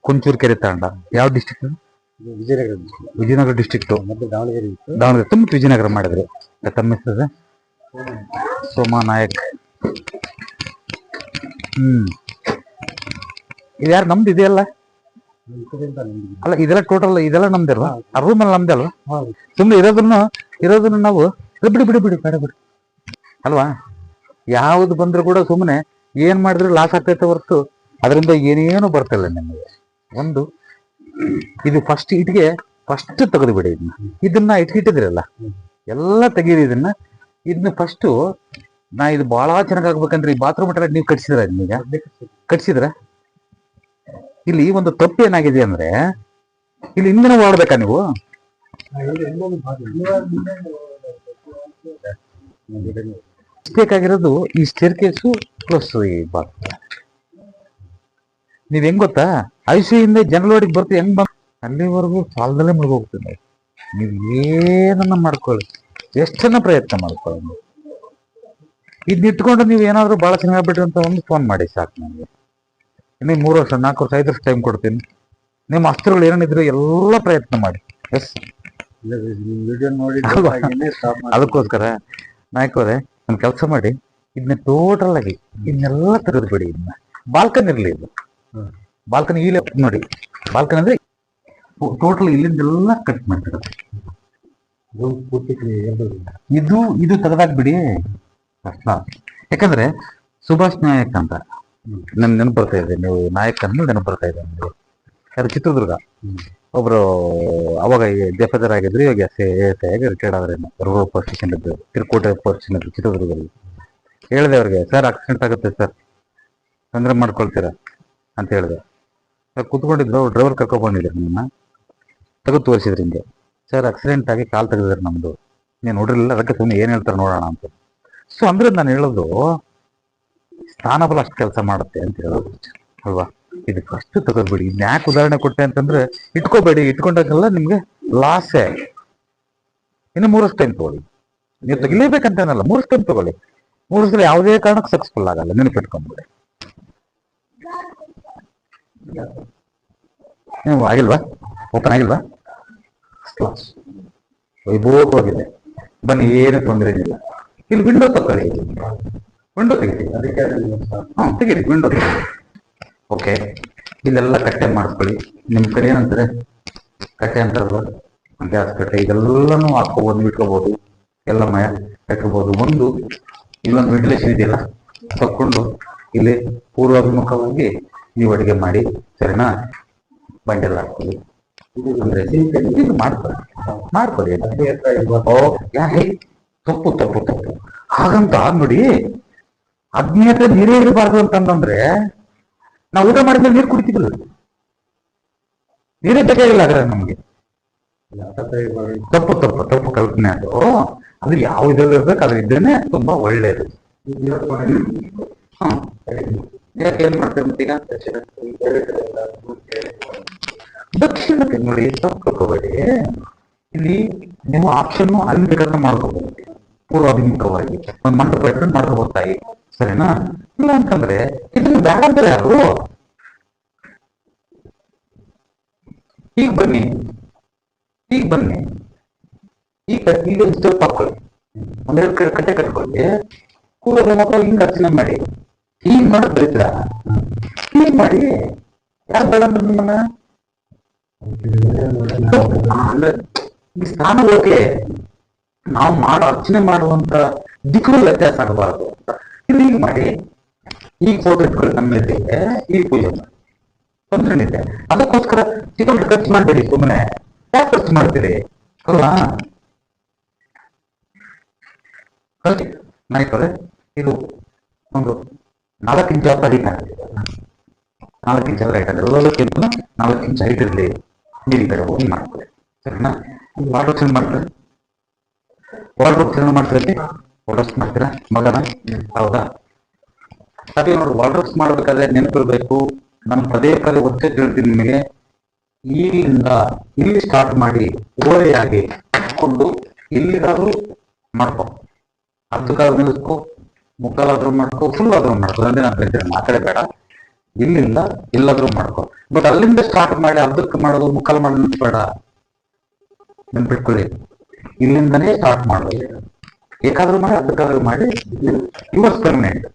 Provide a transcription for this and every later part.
ಕುಂಚೂರು ಕೆರೆ ತಾಂಡ ಯಾವ district? Vijayanagara Vijayanagara district. ಮತ್ತೆ ದಾವಣಗೆರೆ ಇತ್ತು. ದಾವಣಗೆರೆ ತುಂಬ ವಿಜಯನಗರ ಮಾಡಿದ್ರು. ತಮ್ಮ ಹೆಸರು ಸೋಮಾ ನಾಯಕ್. ಇದು ಯಾರು ನಮ್ದು ಇದೆಯಲ್ಲ? ಅಲ್ಲ ಇದೆಲ್ಲ ಟೋಟಲ್ ಇದೆಲ್ಲ ನಮ್ದೇ ಅಲ್ವಾ? ಆ ರೂಮ್ ಎಲ್ಲ ನಮ್ದೇ ಅಲ್ವಾ? ಸುಮ್ಮನೆ ಇರೋದನ್ನು ನಾವು ಬಿಡಿ ಬಿಡಿ ಬಿಡಿ ಬೇಡ ಬಿಡಿ ಅಲ್ವಾ? ಯಾವ್ದು ಬಂದ್ರು ಕೂಡ ಸುಮ್ಮನೆ ಏನ್ ಮಾಡಿದ್ರು ಲಾಸ್ ಆಗ್ತೈತೆ ಹೊರತು ಅದರಿಂದ ಏನೇನು ಬರ್ತಿಲ್ಲ ನಿಮಗೆ. ಒಂದು ಇದು ಫಸ್ಟ್ ಇಟ್ಗೆ ಫಸ್ಟ್ ತೆಗೆದು ಬಿಡಿ. ಇದನ್ನ ಇಟ್ಕಿಟ್ಟಿದ್ರಲ್ಲ ಎಲ್ಲ ತೆಗೀರಿ. ಇದನ್ನ ಫಸ್ಟ್ ನಾ ಇದು ಬಹಳ ಚೆನ್ನಾಗ್ ಆಗ್ಬೇಕಂದ್ರೆ ಈ ಬಾತ್ರೂಮ್ ಎಲ್ಲ ನೀವು ಕಟ್ಸಿದ್ರ ನಿಮಗೆ ಕಟ್ಸಿದ್ರ ಇಲ್ಲಿ ಒಂದು ತಪ್ಪು ಏನಾಗಿದೆ ಅಂದ್ರೆ ಇಲ್ಲಿ ಹಿಂದಿನ ಓಡಬೇಕಾ ನೀವು? ಬೇಕಾಗಿರೋದು ಈ ಸ್ಟೇರ್ ಕೇಸು ಪ್ಲಸ್ ಈ ಬಾತ್ರೂಮ್. ನೀವ್ ಹೆಂಗ್ ಗೊತ್ತಾ, ಐಸಿಯಿಂದ ಜನರಲ್ ವಾರ್ಡಿಗೆ ಬರ್ತೀವಿ ಹೆಂಗ್ ಬಂದ್ ಅಲ್ಲಿವರೆಗೂ ಸಾಲದಲ್ಲೇ ಮುಳುಗೋಗ್ತೀವಿ. ನೀವು ಏನನ್ನ ಮಾಡ್ಕೊಳ್ಳಿ, ಎಷ್ಟನ್ನ ಪ್ರಯತ್ನ ಮಾಡ್ಕೊಳ್ಳಿ. ಇದನ್ನ ಇಟ್ಕೊಂಡು ನೀವು ಏನಾದ್ರು ಬಹಳ ಚೆನ್ನಾಗ್ಬಿಟ್ರಿ ಅಂತ ಒಂದು ಫೋನ್ ಮಾಡಿ ಸಾಕು. ನನಗೆ ಇನ್ನೇ 3 ವರ್ಷ 4 ವರ್ಷ 5 ವರ್ಷ ಟೈಮ್ ಕೊಡ್ತೀನಿ. ನಿಮ್ಮ ಅಸ್ತ್ರಗಳು ಏನೇನಿದ್ರು ಎಲ್ಲ ಪ್ರಯತ್ನ ಮಾಡಿ. ಎಸ್ ಅದಕ್ಕೋಸ್ಕರ ನಾಯಕವ್ರೆ ಒಂದು ಕೆಲಸ ಮಾಡಿ, ಇದನ್ನ ಟೋಟಲ್ ಆಗಿ ಇದನ್ನೆಲ್ಲ ತೆಗೆದು ಬಿಡಿ. ಇದನ್ನ ಬಾಲ್ಕನಿ ಇರಲಿ. ಇದು ಬಾಲ್ಕನಿ ಇಲ್ಲಿ ನೋಡಿ. ಬಾಲ್ಕನಿ ಅಂದ್ರೆ ಟೋಟಲ್ ಇಲ್ಲಿಂದೆಲ್ಲ ಕಟ್ ಮಾಡ್ತಾರೆ. ಇದು ತೆಗೆದಾಕ್ಬಿಡಿ. ಯಾಕಂದ್ರೆ ಸುಭಾಷ್ ನಾಯಕ್ ಅಂತ ನನ್ ನೆನಪು ಬರ್ತಾ ಇದೆ. ನೀವು ನಾಯಕ್ ಅಂತ ನೆನಪು ಬರ್ತಾ ಇದೆ ನಿಮಗೆ. ಯಾರು ಚಿತ್ರದುರ್ಗ ಒಬ್ರು ಅವಾಗ ಜಫದರ್ ಆಗಿದ್ರು. ಇವಾಗ ರಿಟೈರ್ಡ್ ಆದ್ರೆ ರೂರಲ್ ಪೋಸ್ಟ್ ಸ್ಟೇಷನ್ ಇದ್ದು ತಿರುಕೋಟೆ ಪೋಸ್ಟ್ ಸ್ಟೇಷನ್ ಇದ್ರು ಚಿತ್ರದುರ್ಗದಲ್ಲಿ. ಹೇಳಿದೆ ಅವ್ರಿಗೆ, ಸರ್ ಆಕ್ಸಿಡೆಂಟ್ ಆಗುತ್ತೆ ಸರ್, ತೊಂದರೆ ಮಾಡ್ಕೊಳ್ತೀರಾ ಅಂತ ಹೇಳಿದೆ. ಕೂತ್ಕೊಂಡಿದ್ರು, ಡ್ರೈವರ್ ಕರ್ಕೊಬಂದಿದ್ರು, ನಮ್ಮನ್ನ ತೆಗೆದು ತೋರಿಸಿದ್ರು. ಹಿಂಗೆ ಸರ್ ಆಕ್ಸಿಡೆಂಟ್ ಆಗಿ ಕಾಲ್ ತೆಗೆದಿದ್ರು ನಮ್ದು, ನೀನು ನೋಡಿರಲಿಲ್ಲ, ಅದಕ್ಕೆ ಸುಮ್ಮನೆ ಏನ್ ಹೇಳ್ತಾರೆ ನೋಡೋಣ ಅಂತ. ಸೊ ಅಂದ್ರೆ ನಾನು ಹೇಳೋದು ಸ್ಥಾನಬಲ ಅಷ್ಟು ಕೆಲಸ ಮಾಡುತ್ತೆ ಅಂತ ಹೇಳೋದು ಅಲ್ವಾ? ಇದು ಫಸ್ಟ್ ತಗೋಬೇಡಿ. ಇನ್ನು ಯಾಕೆ ಉದಾಹರಣೆ ಕೊಟ್ಟೆ ಅಂತಂದ್ರೆ, ಇಟ್ಕೋಬೇಡಿ. ಇಟ್ಕೊಂಡಾಗೆಲ್ಲ ನಿಮ್ಗೆ ಲಾಸೇ. ಇನ್ನು 3 ವರ್ಷ ಟೈಮ್ ತಗೊಳ್ಳಿ. ನೀವು ತೆಗಿಲೇಬೇಕಂತೇನಲ್ಲ, 3 ವರ್ಷ ಟೈಮ್ ತಗೊಳ್ಳಿ. 3 ವರ್ಷದಲ್ಲಿ ಯಾವುದೇ ಕಾರಣಕ್ಕೆ ಸಕ್ಸಸ್ಫುಲ್ ಆಗಲ್ಲ, ನೆನಪಿಟ್ಕೊಂಡ್ಬಿಡಿ. ನೀವು ಆಗಿಲ್ವಾ? ಓಪನ್ ಆಗಿಲ್ವಾ? ವೈಭೋಗವಾಗಿದೆ. ಬನ್ನಿ, ಏನು ತೊಂದರೆ ಏನಿಲ್ಲ. ಇಲ್ಲಿ ವಿಂಡೋ ತಗೊಳ್ಳಿ. ವಿಂಡೋ ತೆಗಿತೀವಿ, ಅದಕ್ಕೆ ತೆಗೀರಿ ವಿಂಡೋ ತೆಗೀರಿ. ಓಕೆ, ಇಲ್ಲೆಲ್ಲ ಕಟ್ಟೆ ಮಾಡಿಸ್ಕೊಳ್ಳಿ. ನಿಮ್ಮ ಕಡೆ ಏನಂತಾರೆ ಕಟ್ಟೆ ಅಂತಾರಲ್ವ, ಗ್ಯಾಸ್ ಕಟ್ಟೆ, ಇದೆಲ್ಲನೂ ಹಾಕೋಬೋದು, ಇಟ್ಕೋಬೋದು, ಎಲ್ಲ ಮಯ ಕಟ್ಕೋಬೋದು. ಒಂದು ಇಲ್ಲೊಂದು ವೆಂಟಿಲೇಷನ್ ಇದೆಯಲ್ಲ, ತಕ್ಕೊಂಡು ಇಲ್ಲಿ ಪೂರ್ವಾಭಿಮುಖವಾಗಿ ನೀವು ಅಡುಗೆ ಮಾಡಿ, ಸರಿನಾ? ಬಂಡೆಲ್ಲ ಹಾಕೊಳ್ಳಿ. ಅಂದ್ರೆ ಮಾಡ್ಕೊಳ್ಳಿ. ತಪ್ಪು ತಪ್ಪು ತಪ್ಪು ಹಾಗಂತ ನೋಡಿ. ಅಗ್ನಿಯತ್ರ ನೀರೇ ಇರಬಾರ್ದು ಅಂತಂದ್ರೆ ನಾವು ಊಟ ಮಾಡಿದ್ಮೇಲೆ ನೀರು ಕುಡಿತಿದ್ವಿ. ನೀರೇ ಬೇಕಾಗಿಲ್ಲ ಆದ್ರೆ ನಮ್ಗೆ. ತಪ್ಪು ತಪ್ಪು ತಪ್ಪು ಕಲ್ಪನೆ ಅದು. ಅದು ಯಾವ ಇದ್ರಲ್ಲಿ ಇರ್ಬೇಕು, ಅದ್ರ ಇದ್ದೇನೆ ತುಂಬಾ ಒಳ್ಳೇದು. ಯಾಕೆ ಏನ್ ಮಾಡ್ತೇವೆ ಈಗ ದಕ್ಷಿಣಕ್ಕೆ ನೋಡಿ, ತಪ್ಪಬೇಡಿ. ಇಲ್ಲಿ ನೀವು ಆಪ್ಷನ್ ಅಲ್ಲಿ ಬೇಕಾದ್ರೆ ಮಾಡ್ಕೋಬಹುದು, ಪೂರ್ವಾಭಿಮುಖವಾಗಿ ಒಂದು ಮಂಟಪ ಇಟ್ಕೊಂಡು ಮಾಡ್ಕೋಬಹುದು ತಾಯಿ, ಸರಿನಾ? ಇಲ್ಲ ಅಂತಂದ್ರೆ ಇದನ್ನ ಬೇಡ ಅಂತಾರೆ ಯಾರು. ಈಗ ಬನ್ನಿ ಈಗ ಈಗ ಸ್ಟೆಪ್ ಹಾಕೊಳ್ಳಿ, ಒಂದೆರಡು ಕಟ್ಟೆ ಕಟ್ಕೊಳ್ಳಿ, ಪೂರ್ವಾಭಿಮುಖವಾಗಿ ಹಿಂಗ್ ಅರ್ಚನೆ ಮಾಡಿ. ಈಗ ಮಾಡೋದು ಬರೀತೀರ, ಹೀಗ್ ಮಾಡಿ. ಯಾರು ಬೇಡ ಅಂದ್ರೆ ನಿಮ್ಮನ್ನ ಈ ಸ್ಥಾನ ಓಕೆ, ನಾವು ಅರ್ಚನೆ ಮಾಡುವಂತ ದಿಕ್ಕುಗಳು ವ್ಯತ್ಯಾಸ ಆಗಬಾರದು ಅಂತ ಇಲ್ಲಿ ಈಗ ಮಾಡಿ. ಈಗ ಫೋಟೋ ಇಟ್ಕೊಳ್ಳಿ ನಮ್ಮ ಎದುರಿಗೆ, ಈಗ ಪೂಜೆ ಮಾಡಿ, ತೊಂದರೆ ಇದೆ. ಅದಕ್ಕೋಸ್ಕರ ಚಿಕ್ಕ ಖರ್ಚು ಮಾಡಬೇಡಿ. ಸುಮ್ಮನೆ ಯಾಕೆ ಖರ್ಚು ಮಾಡ್ತೀರಿ ಅಲ್ವಾ? ನಾಯ್ಕವ್ರೆ, ಇದು ಒಂದು 4 ಇಂಚ್ ಹೈಟ್ ಆಗಿದೆ. 4 ಇಂಚ್ ಹೈಟ್ ಆಗಿದೆ. ಎಲ್ಲಕ್ಕಿಂತ 4 ಇಂಚ್ ಹೈಟ್ ಇರಲಿ. ನೀರು ಕಡೆ ಹೋಗಿ ಮಾಡ್ಕೊಳ್ಳಿ, ಸರಿನಾ? ವಾಟರ್ ಚೇಂಜ್ ಮಾಡ್ತಾರೆ, ವಾಟರ್ ಚೇಂಜ್ ಮಾಡ್ತೀರಿ, ವಾಟರ್ಸ್ ಮಾಡ್ತೀರಾ ಮಗನ? ಹೌದಾ? ಅದೇ ನೋಡಿ, ವಾಟರ್ಸ್ ಮಾಡ್ಬೇಕಾದ್ರೆ ನೆನಪಿರ್ಬೇಕು. ನಾನು ಪದೇ ಪದೇ ಒತ್ತೆ ಹೇಳ್ತೀನಿ ನಿಮಗೆ, ಇಲ್ಲಿಂದ ಇಲ್ಲಿ ಸ್ಟಾರ್ಟ್ ಮಾಡಿ ಓರೆಯಾಗಿ ಕೊಂಡು ಇಲ್ಲಿಗಾದ್ರೂ ಮಾಡ್ಕೊ, ಅರ್ಧಕ್ಕಾದ್ರೂ ನಿಲ್ಲಿಸ್ಕೊ, ಮುಕ್ಕಾಲಾದ್ರೂ ಮಾಡ್ಕೋ, ಫುಲ್ ಆದ್ರೂ ಮಾಡ್ಕೋ, ಅಂದ್ರೆ ನಾನು ಹೇಳ್ತೀನಿ ಆ ಕಡೆ ಬೇಡ, ಇಲ್ಲಿಂದ ಎಲ್ಲಾದ್ರೂ ಮಾಡ್ಕೋ. ಬಟ್ ಅಲ್ಲಿಂದ ಸ್ಟಾರ್ಟ್ ಮಾಡಿ ಅರ್ಧಕ್ಕೆ ಮಾಡೋದು, ಮುಕ್ಕಾಲು ಮಾಡೋದು ಬೇಡ, ನೆನ್ಪಿಟ್ಕೊಳ್ಳಿ. ಇಲ್ಲಿಂದನೇ ಸ್ಟಾರ್ಟ್ ಮಾಡೋದು, ಏಕಾದ್ರೂ ಮಾಡಿ ಅರ್ಧಕ್ಕಾದ್ರೂ ಮಾಡಿ, ಯುವರ್ ಪರ್ಮನೆಂಟ್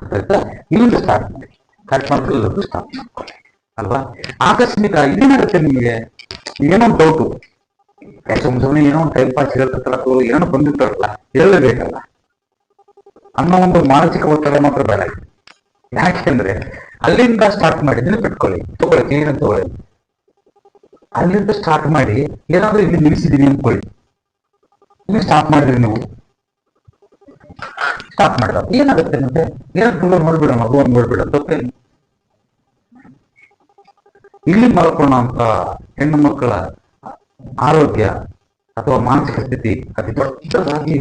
ಆಯ್ತಾ. ಇಲ್ಲಿಂದ ಸ್ಟಾರ್ಟ್ ಮಾಡಿ, ಸ್ಟಾರ್ಟ್ ಮಾಡ್ಕೊಳ್ಳೋದು ಸ್ಟಾರ್ಟ್ ಮಾಡ್ಕೊಳ್ಳಿ ಅಲ್ವಾ. ಆಕಸ್ಮಿಕ ಇದೇನಾಗುತ್ತೆ ನಿಮಗೆ, ಏನೋ ಡೌಟು, ಸುಮ್ಮನೆ ಏನೋ ಒಂದು ಟೈಮ್ ಪಾಸ್ ಹೇಳ್ತಿರ್ತಾರ, ಏನೋ ಬಂದಿರ್ತಾರಲ್ಲ, ಹೇಳಲೇಬೇಕಲ್ಲ ಅನ್ನೋ ಒಂದು ಮಾನಸಿಕ ಒತ್ತಡ ಮಾತ್ರ ಬೇಡ. ಯಾಕೆಂದ್ರೆ ಅಲ್ಲಿಂದ ಸ್ಟಾರ್ಟ್ ಮಾಡಿ, ನೆನಪಿಟ್ಕೊಳ್ಳಿ, ತಗೊಳ್ಳಿ, ಕ್ಲೀನ್ ತಗೊಳ್ಳಿ. ಅಲ್ಲಿಂದ ಸ್ಟಾರ್ಟ್ ಮಾಡಿ ಏನಾದ್ರೂ ಇಲ್ಲಿ ನಿಲ್ಲಿಸಿದೀನಿ ಅನ್ಕೊಳ್ಳಿ, ಇಲ್ಲಿ ಸ್ಟಾರ್ಟ್ ಮಾಡಿದ್ರಿ ನೀವು, ಸ್ಟಾರ್ಟ್ ಮಾಡಿದ ಏನಾಗುತ್ತೆ ಮತ್ತೆ, ಏನಾದ್ರು ನೋಡ್ಬಿಡ, ಮಗುವನ್ನು ನೋಡ್ಬಿಡ, ತಪ್ಪೇನು. ಇಲ್ಲಿ ಮಲ್ಕೊಳ್ಳೋ ಅಂತ ಹೆಣ್ಣು ಮಕ್ಕಳ ಆರೋಗ್ಯ ಅಥವಾ ಮಾನಸಿಕ ಸ್ಥಿತಿ ಅತಿ ದೊಡ್ಡದಾಗಿ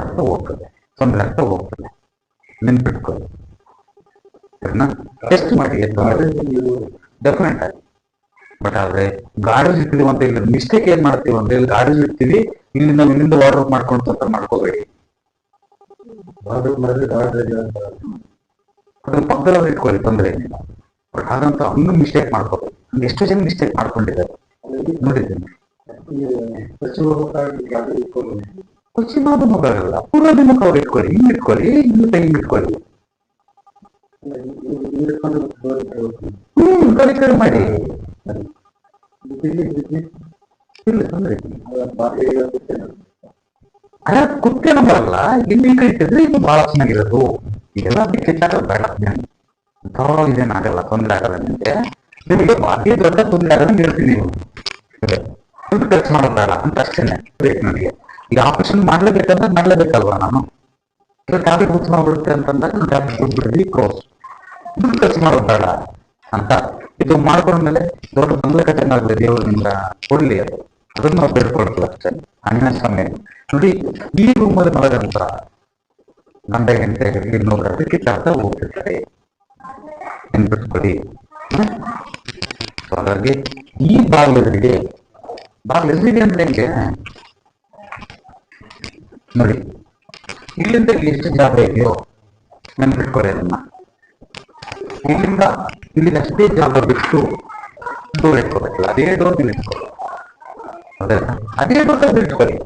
ಆಗ್ತಾ ಹೋಗ್ತದೆ, ತೊಂದರೆ ಆಗ್ತಾ ಹೋಗ್ತದೆ, ನೆನ್ಪಿಟ್ಕೊಳ್ಳಿ. ಟೆಸ್ಟ್ ಮಾಡಿ ಡೆಫಿನೆಟ್ ಆಗಿ. ಬಟ್ ಆದ್ರೆ ಗಾಡಿ ಇರ್ತೀವಿ ಅಂತ ಇಲ್ಲ, ಮಿಸ್ಟೇಕ್ ಏನ್ ಮಾಡ್ತೀವಿ ಅಂದ್ರೆ ಇಲ್ಲಿ ಗಾಡಿ ಇರ್ತೀವಿ, ಇಲ್ಲಿಂದ ಇಲ್ಲಿಂದ ವಾರ್ಡ್ ಮಾಡ್ಕೊಂಡು ಮಾಡ್ಕೋಬೇಡಿ. ಅದ್ರ ಪಕ್ಕದಲ್ಲಿ ಇಟ್ಕೊಳ್ಳಿ, ತೊಂದರೆ ಏನಿಲ್ಲ. ಬಟ್ ಹಾಗಂತ ಹಂಗ ಮಿಸ್ಟೇಕ್ ಮಾಡ್ಕೋಬೇಕು. ಎಷ್ಟೋ ಜನ ಮಿಸ್ಟೇಕ್ ಮಾಡ್ಕೊಂಡಿದ್ದಾರೆ ನೋಡಿದ್ದೀನಿ. ಪಶ್ಚಿಮಾಭಿಮುಖ ಆಗಲ್ಲ, ಪೂರ್ವಾಭಿಮುಖ ಅವ್ರು ಇಟ್ಕೊಳ್ಳಿ, ಹಿಂಗ್ ಇಟ್ಕೊಳ್ಳಿ, ಹಿಂಗ್ ಇಟ್ಕೊಳ್ಳಿ, ಕಡೆ ಮಾಡಿ. ಅದ ಕುತ್ತೆ ನಂಬರಲ್ಲ, ಇಲ್ಲಿ ಇಟ್ಟಿದ್ರೆ ಇದು ಬಹಳ ಚೆನ್ನಾಗಿರೋದು. ಇದೆಲ್ಲ ಅದಕ್ಕೆ ಬೇಡ, ಇದೇನಾಗಲ್ಲ, ತೊಂದರೆ ಆಗಲ್ಲ ನಿಮಗೆ. ನಿಮಗೆ ಅತಿ ದೊಡ್ಡ ತೊಂದರೆ ಆಗಲ್ಲ ಹೇಳ್ತೀನಿ, ನೀವು ಖರ್ಚು ಮಾಡೋದು ಬೇಡ ಅಂತ ಅಷ್ಟೇನೆ ಬೇಕು ನನಗೆ. ಈಗ ಆಪರೇಷನ್ ಮಾಡ್ಲೇಬೇಕಂದ್ರೆ ಮಾಡ್ಲೇಬೇಕಲ್ವಾ ನಾನು. ಟ್ಯಾಬ್ಲೆಟ್ ಹುಚ್ಚ ಮಾಡ್ಬಿಡುತ್ತೆ ಅಂತಂದಾಗ ಟ್ಯಾಬ್ಲೆಟ್ ಕೊಟ್ಬಿಡ್ತೀವಿ, ಕ್ರೋಸ್ ಖರ್ಚು ಮಾಡೋದು ಬೇಡ ಅಂತ. ಇದು ಮಾಡ್ಕೊಂಡ್ಮೇಲೆ ದೊಡ್ಡ ಬಂಗ್ಲೆ ಕಟ್ಟೆನಾಗಲಿ ದೇವರು ನಿಮ್ಗೆ ಕೊಡ್ಲಿ, ಅದನ್ನ ನಾವು ಬೇಡ್ಕೊಳ್ತೀವಿ ಅಷ್ಟೇ. ಅಣ್ಣ ಸಮಯ ನೋಡಿ, ಈ ರೂಮಲ್ಲಿ ಮಲಗಂತ ಗಂಡ ಗಂಟೆ 200 ಕಿತ್ತಾಡ್ತಾ ಹೋಗ್ತಿರ್ತಾರೆ, ನೆನ್ಬಿಟ್ಕೊಳ್ಳಿ. ಹಾಗಾಗಿ ಈ ಬಾಗಿಲಿಗೆ ಅಂದ್ರೆ ಹೆಂಗೆ ನೋಡಿ, ಇಲ್ಲಿಂದ ಎಷ್ಟು ಜಾಗ ಇದೆಯೋ ನೆನ್ಬಿಟ್ಕೊಳ್ಳಿ ಅದನ್ನ. ಇಲ್ಲಿಂದ ಇಲ್ಲಿ ಅಷ್ಟೇ ಜಾಗ ಬಿಟ್ಟು ಡೋರ್ ಇಟ್ಕೋಬೇಕಲ್ಲ, ಅದೇ ಡೋರ್ ನೀವು ಇಟ್ಕೊಳ್ಳಿ, ಅದೇ ಡೋರ್ ಇಟ್ಕೊಳ್ಳಿ.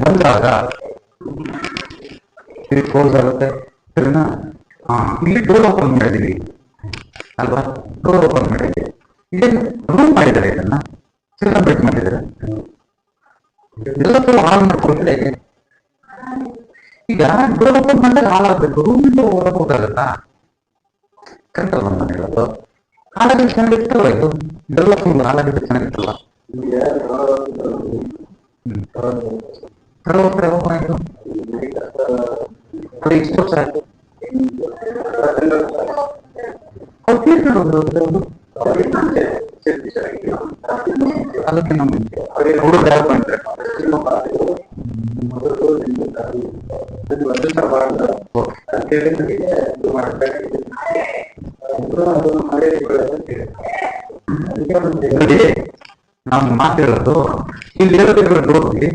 ಬಂದಾಗ ಕ್ಲೋಸ್ ಆಗುತ್ತೆ, ಸರಿನಾ? ಇಲ್ಲಿ ಡೋರ್ ಓಪನ್ ಮಾಡಿದೀವಿ ಅಲ್ವಾ, ಡೋರ್ ಓಪನ್ ಮಾಡಿದ್ವಿ, ಇದೇನು ರೂಮ್ ಮಾಡಿದ್ದಾರೆ, ಇದನ್ನ ಸೆಲೆಬ್ರೇಟ್ ಮಾಡಿದ್ದಾರೆ, ಎಲ್ಲರೂ ಹಾಲ್ ಮಾಡ್ಕೊಂಡ್ರೆ. ಈಗ ಡೋರ್ ಓಪನ್ ಮಾಡಿದಾಗ ಹಾಳಾಗಬೇಕು, ರೂಮಿಂದ ಹೊರಗೋದಾಗತ್ತಾ? ಕರೆಕ್ಟ್ ಅಲ್ಲ ನಾನು ಹೇಳೋದು. ಹಾಳಾಗಿದ್ದು ಚೆನ್ನಾಗಿರ್ತಲ್ಲ, ಇದು ಎಲ್ಲ ಫುಲ್ ಹಾಳಾಗಿದ್ದು ಚೆನ್ನಾಗಿರ್ತಲ್ಲ. ಇಷ್ಟು ವರ್ಷ ಆಯ್ತು ಅದಕ್ಕೆ ನಮ್ಗೆ ಹುಡುಗ ನಾವು ಮಾತಾಡೋದು ಇಲ್ಲಿ ಡೋರ್ಗೆ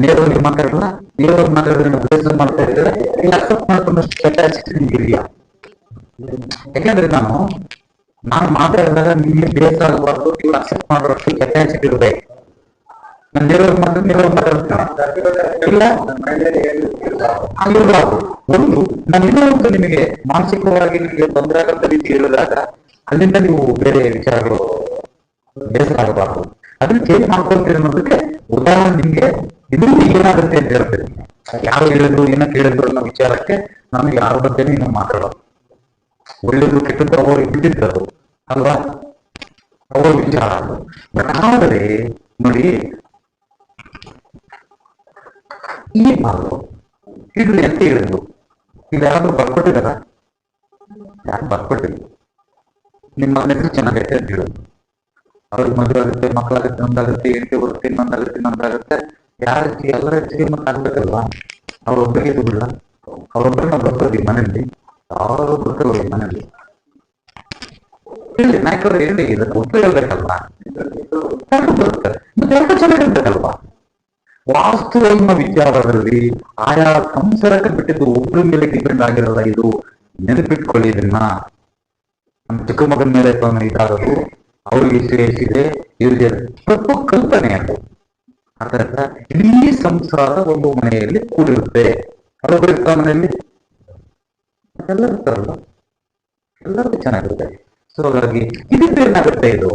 ನೇರವಾಗಿ ಮಾತಾಡಲ್ಲ, ನೇರವಾಗಿ ಮಾತಾಡೋದ್ರಿಂದ ಮಾಡ್ತಾ ಇದ್ದಾರೆ. ಇಲ್ಲಿ ಅಕ್ಸೆಪ್ಟ್ ಮಾಡ್ಕೊಂಡಷ್ಟು ಕೆಪಾಸಿಟಿ ನಿಮ್ಗೆ ಇದೆಯಾ? ಯಾಕಂದ್ರೆ ನಾನು ಮಾತಾಡಿದಾಗ ನಿಮ್ಗೆ ಬೇಸರ ಆಗಬಾರ್ದು, ನೀವು ಅಕ್ಸೆಪ್ಟ್ ಮಾಡೋಷ್ಟು ಕೆಪಾಸಿಟಿ ಇರಬೇಕು. ನಾನು ನೇರವಾಗಿ ಮಾತಾಡ್ತೇನೆ ಇಲ್ಲ ಆಗಿರ್ಬಾರ್ದು. ಒಂದು ನಾನು ಇನ್ನೊಂದು ನಿಮಗೆ ಮಾನಸಿಕವಾಗಿ ನಿಮಗೆ ತೊಂದರೆ ಆಗಂತ ರೀತಿ ಹೇಳಿದಾಗ ಅಲ್ಲಿಂದ ನೀವು ಬೇರೆ ವಿಚಾರಗಳು ಬೇಸರ ಆಗಬಾರ್ದು. ಅದನ್ನ ಚೇಂಜ್ ಮಾಡ್ಕೊಳ್ತೀರಿ ಅನ್ನೋದಕ್ಕೆ ಉದಾಹರಣೆ ನಿಮ್ಗೆ ಇದು ಏನಾಗುತ್ತೆ ಅಂತ ಹೇಳ್ತೀರಿ. ಯಾರು ಹೇಳಿದ್ರು ಏನೋ ಕೇಳಿದ್ರು ಅನ್ನೋ ವಿಚಾರಕ್ಕೆ ನಾನು ಯಾರ ಬಗ್ಗೆನೂ ಇನ್ನು ಮಾತಾಡೋದು. ಒಳ್ಳೇದು ಕೆಟ್ಟದ್ದು ಅವರು ಬಿಟ್ಟಿದ್ದರು ಅಲ್ವಾ, ಅವರ ವಿಚಾರ ಅದು. ಬಟ್ ಆದರೆ ನೋಡಿ, ಈ ಮಾತು ಇದು ಎಂತ ಹೇಳಿದ್ರು, ಇದು ಯಾರಾದ್ರೂ ಬರ್ಕೊಟ್ಟಿದಾರ? ಯಾರು ಬರ್ಕೊಟ್ಟಿಲ್ಲ. ನಿಮ್ಮ ಹೆಸರು ಚೆನ್ನಾಗೈತೆ ಅಂತ ಹೇಳುದು, ಅವ್ರಿಗೆ ಮದುವೆ ಆಗುತ್ತೆ, ಮಕ್ಕಳಾಗುತ್ತೆ, ಒಂದಾಗುತ್ತೆ, ಹೆಂಡತಿ ಬರುತ್ತೆ, ಇನ್ನೊಂದಾಗುತ್ತೆ. ಯಾರ ಎಲ್ಲರ ಹೆಚ್ಚಿಗೆ ಮತ್ತೆ ಆಗ್ಬೇಕಲ್ವಾ? ಅವ್ರೊಬ್ಬರಿಗೆ ಇದು ಬಿಡಲ್ಲ, ಅವ್ರೊಬ್ಬರಿಗೆ ನಾವು ಬರ್ತೀವಿ ಮನೆಯಲ್ಲಿ, ಯಾರು ಬರ್ತೀವಿ ಮನೆಯಲ್ಲಿ ಹೇಳಿ, ನಾಯಕರು ಹೇಳಿ, ಇದಕ್ಕೆ ಉತ್ತರ ಹೇಳ್ಬೇಕಲ್ವಾ? ಬರ್ತಾರೆ ಮತ್ತೆ ಚೆನ್ನಾಗಿರ್ಬೇಕಲ್ವಾ? ವಾಸ್ತುವಿನ ವಿಚಾರದಲ್ಲಿ ಆಯಾ ಸಂಸಾರಕ್ಕೆ ಬಿಟ್ಟಿದ್ದು ಒಬ್ಬರ ಮೇಲೆ ಡಿಪೆಂಡ್ ಆಗಿರಲ್ಲ. ಇದು ನೆನಪಿಟ್ಕೊಳ್ಳಿ. ಇದನ್ನ ನಮ್ಮ ಚಿಕ್ಕ ಮಗನ ಮೇಲೆ ಇದಾಗದು, ಅವ್ರಿಗೆ ಶ್ರೇಯಿಸಿದೆ, ಇವ್ರಿಗೆ ಸ್ವಲ್ಪ ಕಲ್ಪನೆ ಅದು. ಅರ್ಥ ಆಯ್ತಾ? ಇಡೀ ಸಂಸಾರ ಒಂದು ಮನೆಯಲ್ಲಿ ಕೂಡಿರುತ್ತೆ. ಅವರೊಬ್ಬರು ಇರ್ತಾರ ಮನೆಯಲ್ಲಿ, ಎಲ್ಲರೂ ಇರ್ತಾರಲ್ಲ, ಎಲ್ಲರಿಗೂ ಚೆನ್ನಾಗಿರುತ್ತೆ. ಸೊ ಹಾಗಾಗಿ ಇದರಿಂದ ಏನಾಗುತ್ತೆ, ಇದು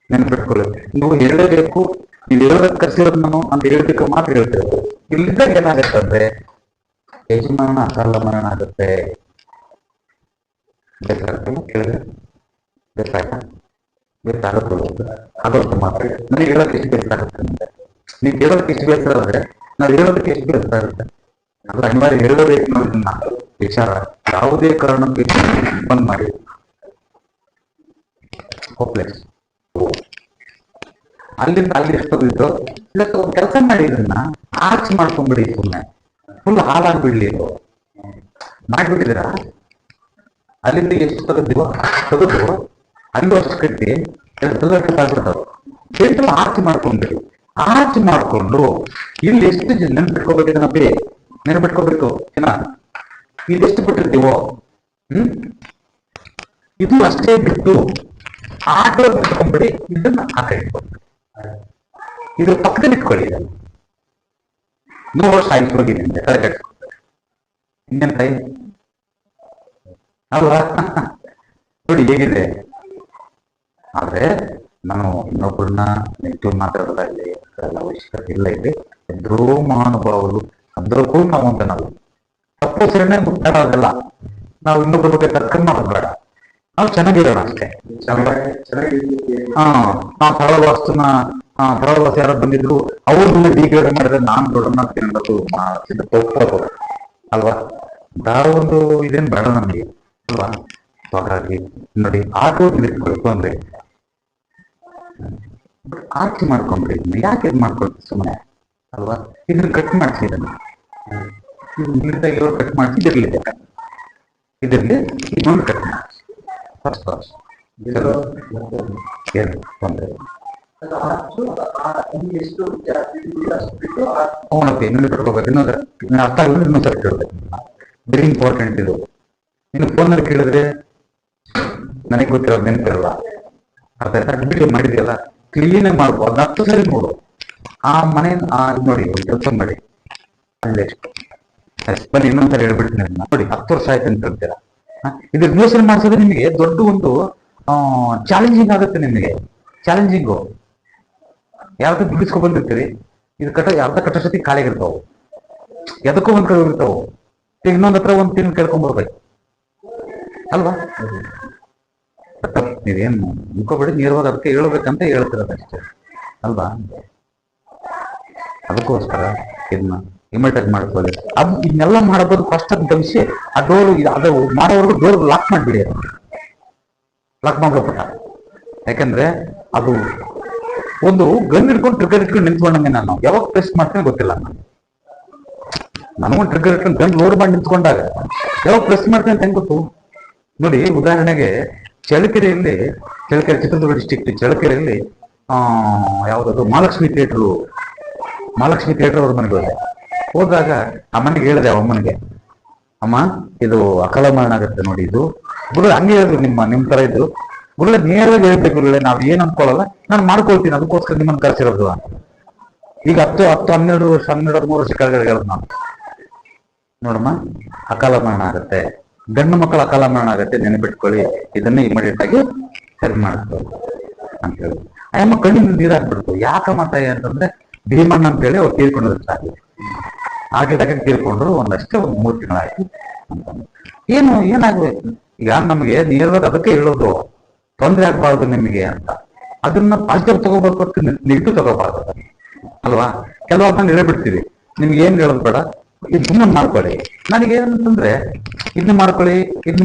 ನೆನಪಿಟ್ಕೊಳ್ಳಿ. ನೀವು ಹೇಳಬೇಕು, ನೀವು ಹೇಳೋದಕ್ಕೆ ಕರ್ಸಿರೋದು ನಾನು ಅಂತ ಹೇಳ್ಬೇಕು ಮಾತ್ರ ಹೇಳ್ತಿರೋದು. ಇಲ್ಲಿದ್ದಾಗ ಏನಾಗುತ್ತೆ ಅಂದ್ರೆ ಯಜಮಾನ ಅಕಾಲ ಮರಣ ಆಗುತ್ತೆ. ಬೇಕಾಗ್ತಲ್ಲ ಕೇಳಿದ್ರೆ ಬೇಕಾಯ್ತಾ? ಬೇಕಾಗುತ್ತೆ ಆಗೋದು ಮಾತ್ರ. ನನಗೆ ಹೇಳೋದಕ್ಕೆ ಎಷ್ಟು ಬೇಸರ ಆಗುತ್ತೆ ಅಂದ್ರೆ, ನೀವು ಹೇಳೋದಕ್ಕೆ ಎಷ್ಟು ಬೇಸರ ಆದ್ರೆ ನಾವು ಹೇಳೋದಕ್ಕೆ ಎಷ್ಟು ಬೇಸರ ಆಗುತ್ತೆ. ಅದು ಅನಿವಾರ್ಯ ಹೇಳಬೇಕು ನೋಡಿ. ವಿಚಾರ ಯಾವುದೇ ಕಾರಣಕ್ಕೆ ಬಂದ್ ಮಾಡಿ ಹೋಪ್ಲೆಸ್. ಅಲ್ಲಿಂದ ಅಲ್ಲಿ ಎಷ್ಟೋಗಿದ್ದು ಕೆಲಸ ಮಾಡಿ ಇದನ್ನ ಆರ್ಚ್ ಮಾಡ್ಕೊಂಡ್ಬಿಡಿ. ಸುಮ್ಮನೆ ಫುಲ್ ಹಾಳಾಗ್ಬಿಡ್ಲಿ. ಇದು ಮಾಡ್ಬಿಟ್ಟಿದ್ದೀರಾ? ಅಲ್ಲಿಂದ ಎಷ್ಟು ತೆಗೆದು ಅಲ್ಲಿ ವರ್ಷ ಕಟ್ಟಿ ಆಗ್ಬಿಡ್ತಾವೆ. ಎಲ್ಲ ಆರ್ಚ್ ಮಾಡ್ಕೊಂಡ್ಬಿಡಿ. ಆರ್ಚ್ ಮಾಡ್ಕೊಂಡು ಇಲ್ಲಿ ಎಷ್ಟು ನೆನ್ಪಿಟ್ಕೋಬೇಕು, ಇದನ್ನ ನೆನಪಿಟ್ಕೋಬೇಕು. ಇಲ್ಲಿ ಎಷ್ಟು ಬಿಟ್ಟಿರ್ತೀವೋ ಇದು ಅಷ್ಟೇ ಬಿಟ್ಟು ಆಟೋ ಬಿಟ್ಕೊಂಡ್ಬಿಡಿ. ಇದನ್ನ ಆಟ ಇಟ್ಕೊಂಡು ಇದ್ರ ಪಕ್ಕದಲ್ಲಿ ಇಟ್ಕೊಳ್ಳಿ. ಇದನ್ನು 100 ವರ್ಷ ಆಯ್ತು ಹೋಗಿದ್ದೆ ಕರೆಕ್ಟ್ ಇನ್ನೇನ್ ತಾಯಿ ಅಲ್ವಾ? ನೋಡಿ ಹೇಗಿದೆ. ಆದ್ರೆ ನಾನು ಇನ್ನೊಬ್ಬರನ್ನ ನೆಗೆಟಿವ್ ಮಾತಾಡೋದಾಗಲಿ ಅವಶ್ಯಕತೆ ಇಲ್ಲ. ಇದೆ ಎದ್ರೂ ಮಹಾನುಭಾವರು ಅಂದ್ರೂ ನಾವು ಅಂತ ನಾವು ತಪ್ಪು ಸರಣೆ ಮುಟ್ಟಾಡೋದಲ್ಲ. ನಾವು ಇನ್ನೊಬ್ಬರ ಬಗ್ಗೆ ತರ್ಕನ್ ಮಾಡೋದು ಬೇಡ. ನಾವು ಚೆನ್ನಾಗಿರೋಣ ಅಷ್ಟೇ. ನಾವು ಸರಳವಾಸ್ತುನ ಸರಳವಾಸ ಯಾರು ಬಂದಿದ್ರು ಅವ್ರನ್ನ ಡಿಗ್ರೇಡ್ ಮಾಡಿದ್ರೆ ನಾನು ದೊಡ್ಡನ್ನ ತಿನ್ನೋದು ತಪ್ಪು ಅಲ್ವಾ? ಒಂದು ಇದೇನ್ ಬೇಡ ನಮಗೆ ಅಲ್ವಾ? ಹಾಗಾಗಿ ನೋಡಿ ಆಟೋ ಇಟ್ಕೊಳ್ತು ಅಂದ್ರೆ ಆರ್ಚಿ ಮಾಡ್ಕೊಂಡ್ರಿ. ಯಾಕೆ ಇದು ಮಾಡ್ಕೊಳ್ತೀವಿ ಸುಮ್ಮನೆ ಅಲ್ವಾ? ಇದನ್ನ ಕಟ್ ಮಾಡಿಸಿ, ಇದನ್ನ ಕಟ್ ಮಾಡಿಸಿ ಇದರಲ್ಲಿ ಇನ್ನೊಂದು ಕಟ್ ಮಾಡಿಸಿ ಫಸ್ಟ್ ಕ್ಲಾಸ್ ಏನು ತೊಂದರೆ ಅವನಕ್ಕೆ ಇನ್ನೊಂದು ಕಟ್ಕೋಬೇಕು. ಇನ್ನೊಂದು ಅರ್ಥ ಆಗಿದ್ರೆ ಇನ್ನೊಂದ್ಸರಿ ಕೇಳ್ಬೇಕು. ವೆರಿ ಇಂಪಾರ್ಟೆಂಟ್ ಇದು. ಇನ್ನು ಫೋನಲ್ಲಿ ಕೇಳಿದ್ರೆ ನನಗೆ ಗೊತ್ತಿರೋದು ನೆನಪಿರಲ್ಲ. ಅರ್ಥ ಆಯ್ತಾ? ವಿಡಿಯೋ ಮಾಡಿದೆಯಲ್ಲ ಕ್ಲೀನಾಗಿ ಮಾಡ್ಕೋ. ಅದನ್ನ 10 ಸರಿ ನೋಡು. ಆ ಮನೆ ನೋಡಿ ಕೆಲಸ ಮಾಡಿ ಅಲ್ಲಿ ಬನ್ನಿ ಇನ್ನೊಂದ್ಸರಿ ಹೇಳ್ಬಿಡ್ತೀನಿ. ನೋಡಿ 10 ವರ್ಷ ಆಯ್ತು ಅಂತ ಹೇಳ್ತೀರಾ. ಇದು ರಿನೋವೇಷನ್ ಮಾಡಿಸಿದ್ರೆ ನಿಮಗೆ ದೊಡ್ಡ ಒಂದು ಚಾಲೆಂಜಿಂಗ್ ಆಗುತ್ತೆ. ನಿಮಗೆ ಚಾಲೆಂಜಿಂಗು ಯಾವ್ದು ಬಿಡಿಸ್ಕೊ ಬಂದಿರ್ತೀರಿ. ಇದು ಯಾವ್ದ ಕಟ್ಟೋಷ್ಟೊತ್ತಿಗೆ ಖಾಲಿಗಿರ್ತಾವು, ಎದಕ್ಕೂ ಒಂದ್ ಕಡೆ ಇರ್ತಾವು. ಈಗ ಇನ್ನೊಂದ್ ಹತ್ರ ಒಂದ್ ತಿಂಗಳು ಕೇಳ್ಕೊಂಡ್ಬರ್ಬೇಕು ಅಲ್ವಾ? ನೀವೇನು ಅನ್ಕೋಬೇಡಿ, ನೇರವಾಗಿ ಅದಕ್ಕೆ ಹೇಳ್ಬೇಕಂತ ಹೇಳ್ತಿರೋದಷ್ಟೇ ಅಲ್ವಾ? ಅದಕ್ಕೋಸ್ಕರ ಇದನ್ನ ಇಮಿಟೇಟ್ ಮಾಡ್ಕೊಳ್ಳಿ. ಅದು ಇದನ್ನೆಲ್ಲ ಮಾಡಬಹುದು. ಫಸ್ಟ್ ಅದು ಗಮನಿಸಿ ಆ ಡೋರ್ ಅದು ಮಾಡೋವರೆಗೂ ಡೋರ್ ಲಾಕ್ ಮಾಡಿಬಿಡಿ. ಅದು ಲಾಕ್ ಮಾಡ್ಬಿಟ್ಟ. ಯಾಕಂದ್ರೆ ಅದು ಒಂದು ಗನ್ ಹಿಡ್ಕೊಂಡು ಟ್ರಿಗರ್ ಇಟ್ಕೊಂಡು ನಿಂತ್ಕೊಂಡಂಗೆ ನಾನು ಯಾವಾಗ ಪ್ರೆಸ್ ಮಾಡ್ತೀನಿ ಗೊತ್ತಿಲ್ಲ. ನನಗೊಂದು ಟ್ರಿಗರ್ ಇಟ್ಕೊಂಡು ಗನ್ ಲೋಡ್ ಮಾಡಿ ನಿಂತ್ಕೊಂಡಾಗ ಯಾವಾಗ ಪ್ರೆಸ್ ಮಾಡ್ತೀನಿ ಅಂತ ಹೆಂಗ್ ಗೊತ್ತು? ನೋಡಿ ಉದಾಹರಣೆಗೆ ಚಳ್ಳಕೆರೆಯಲ್ಲಿ, ಚಿತ್ರದುರ್ಗ ಡಿಸ್ಟಿಕ್ಟ್ ಚಳ್ಳಕೆರೆಯಲ್ಲಿ ಯಾವ್ದದು ಮಹಾಲಕ್ಷ್ಮಿ ಥಿಯೇಟರ್ ಅವ್ರ ಮನೆಗೆ ಹೋದಾಗ ಆ ಮನೆಗೆ ಹೇಳಿದೆ ಅಮ್ಮನಿಗೆ, ಅಮ್ಮ ಇದು ಅಕಾಲ ಮರಣ ಆಗುತ್ತೆ ನೋಡಿ. ಇದು ಗುರುಳೆ ಹಂಗೆ ಹೇಳಿದ್ರು, ನಿಮ್ ತರ ಇದ್ರು. ಗುರುಳೆ ನೇರವಾಗಿ ಹೇಳ್ಬೇಕು, ಗುರುಳೆ ನಾವ್ ಏನ್ ಅನ್ಕೊಳ್ಳಲ್ಲ, ನಾನು ಮಾಡ್ಕೊಳ್ತೀನಿ, ಅದಕ್ಕೋಸ್ಕರ ನಿಮ್ಮನ್ನು ಕರ್ಸಿರೋದು ಅಂತ. ಈಗ 12 ವರ್ಷ 13 ವರ್ಷ ಕೆಳಗಡೆ ಹೇಳೋದು ನಾನು. ನೋಡಮ್ಮ, ಅಕಾಲ ಮರಣ ಆಗುತ್ತೆ, ಗಂಡು ಮಕ್ಕಳ ಅಕಾಲ ಮರಣ ಆಗುತ್ತೆ, ನೆನಪಿಟ್ಕೊಳ್ಳಿ, ಇದನ್ನೇ ಇಮಿಡಿಯೇಟ್ ಆಗಿ ಸರಿ ಮಾಡ್ತಾರೆ ಅಂತ ಹೇಳಿ. ಅಯ್ಯಮ್ಮ ಕಣ್ಣಿನ ನೀರಾಗ್ಬಿಡ್ತು. ಯಾಕಮ್ಮ ತಾಯಿ ಅಂತಂದ್ರೆ ಭೀಮಣ್ಣ ಅಂತ ಹೇಳಿ ಅವ್ರು ತೀರ್ಕೊಂಡಿದ್ರು. ಸಾಕು ಆಗಿದಾಗ ತೀರ್ಕೊಂಡ್ರು. ಒಂದಷ್ಟೇ 3 ತಿಂಗಳಾಯ್ತು ಅಂತ. ಏನಾಗ್ಬೇಕು ಈಗ? ನಮಗೆ ನೇರವಾಗಿ ಅದಕ್ಕೆ ಹೇಳೋದು, ತೊಂದರೆ ಆಗ್ಬಾರ್ದು ನಿಮಗೆ ಅಂತ. ಅದನ್ನ ಪಾಸಿಟಿವ್ ತಗೋಬೇಕು, ನೆಗೆಟಿವ್ ತಗೋಬಾರ್ದು ಅಲ್ವಾ? ಕೆಲವಾಗ ನಾನು ಹೇಳ್ಬಿಡ್ತೀವಿ, ನಿಮ್ಗೆ ಏನ್ ಹೇಳೋದು ಬೇಡ, ಇದನ್ನ ಮಾಡ್ಕೊಳ್ಳಿ. ನನಗೇನಂತಂದ್ರೆ ಇದನ್ನ ಮಾಡ್ಕೊಳ್ಳಿ ಅಂತ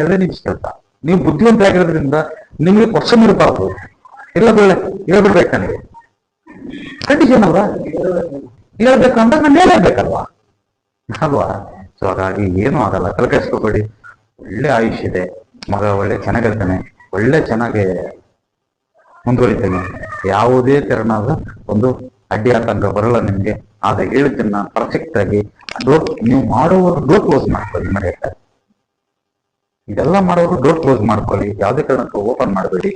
2 ನಿಮಿಷ ಕೆಲಸ. ನೀವು ಬುದ್ಧಿವಂತ ಆಗಿರೋದ್ರಿಂದ ನಿಮ್ಗೆ ಕ್ವಶನ್ ಇರಬಾರ್ದು. ಎಲ್ಲ ಹೇಳ್ಬಿಡ್ಬೇಕು ನನಗೆ ಕಂಡೀಷನ್ ಅಲ್ವಾ? ಹೇಳ್ಬೇಕಂದ್ರೆ ನಾನು ಹೇಳಬೇಕಲ್ವಾ ಅಲ್ವಾ? ಸೊ ಹಾಗಾಗಿ ಏನೂ ಆಗಲ್ಲ, ತಲೆಕೆಡಿಸ್ಕೋಬೇಡಿ. ಒಳ್ಳೆ ಆಯುಷ್ಯ ಇದೆ, ಮಗ ಒಳ್ಳೆ ಚೆನ್ನಾಗಿರ್ತಾನೆ, ಚೆನ್ನಾಗಿ ಮುಂದುವರಿತಾನೆ. ಯಾವುದೇ ತೆರನಾದ ಒಂದು ಅಡ್ಡಿ ಆತಂಕ ಬರಲ್ಲ ನಿಮ್ಗೆ. ಆದ್ರೆ ಹೇಳಿದ್ದನ್ನ ಪರ್ಫೆಕ್ಟ್ ಆಗಿ ಡೋರ್ ನೀವು ಮಾಡೋರು ಡೋರ್ ಕ್ಲೋಸ್ ಮಾಡ್ಕೊಳ್ಳಿ ಮನೆಯಲ್ಲ. ಇದೆಲ್ಲ ಮಾಡೋರು ಡೋರ್ ಕ್ಲೋಸ್ ಮಾಡ್ಕೊಳ್ಳಿ, ಯಾವುದೇ ಕಾರಣಕ್ಕೂ ಓಪನ್ ಮಾಡಬೇಡಿ.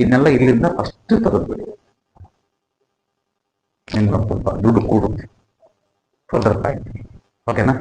ಇದನ್ನೆಲ್ಲ ಇಲ್ಲಿಂದ ಫಸ್ಟ್ ತೆಗೆದ್ಬಿಡಿ. ನಿಮ್ಗೆ ಸ್ವಲ್ಪ ದುಡ್ಡು ಕೂಡುತ್ತೆ. ಓಕೆನಾ?